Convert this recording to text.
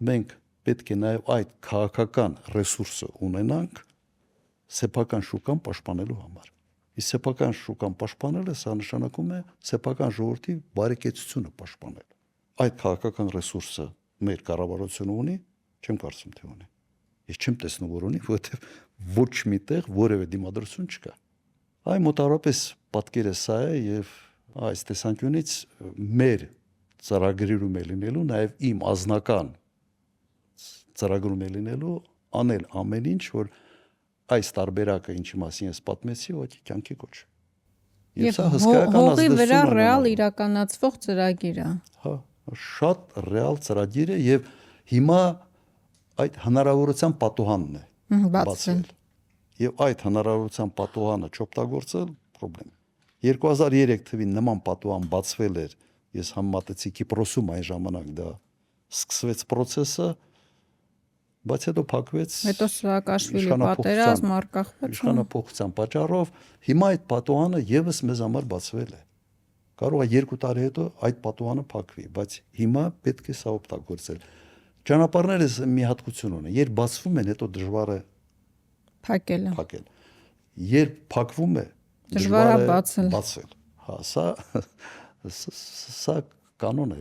մենք պետք է նաև այդ քաղաքական ռեսուրսը ունենանք սեփական շուկան պաշտպանելու համար։ Իսկ սեփական շուկան պաշտպանելը սա նշանակում է սեփական ժողովրդի բարեկեցությունը պաշտպանել։ Այդ քաղաքական ռեսուրսը մեր կառավարությունը ունի, չեմ կարծում թե ունի։ Ես չեմ տեսնում որ ունի, որովհետև ոչ միտեղ որևէ դիմադրություն չկա։ Այ մոտավորապես պատկերը սա է եւ այս տեսանկյունից մեր ծրագրերում է լինելու նաև իմ ազնական ծրագրում է լինելու անել ամեն ինչ, որ այս տարբերակը ինչի մասին ես պատմեցի, ուղղակի կյանքի կոչ։ Եվ սա հսկայական հողի վրա ռեալ իրականացվող ծրագիր է։ Հա, շատ ռեալ ծրագիր է եւ հիմա այդ հնարավորության պատուհանն է բացվել։ Եվ այդ հնարավորության պատուհանը չօգտագործել խնդրեմ։ 2003 թվին նման պատուհան բացվել էր, ես համեմատեցի Կիպրոսում այն ժամանակ դա սկսվեց process-ը, բայց հետո փակվեց։ Հետո Սաակաշվիլի պատերազմ արկղվեց։ Իշխանապողության պատճառով հիմա այդ պատուհանը եւս մեզ համար բացվել է։ Կարող է 2 տարի հետո այդ պատուհանը փակվի, բայց հիմա պետք է սա օգտագործել։ Ճանապարհները մի հատկություն ունեն, երբ բացվում են, հետո դժվար է փակել։ Երբ փակվում է, դժվար է բացել։ Հա, սա կանոն է։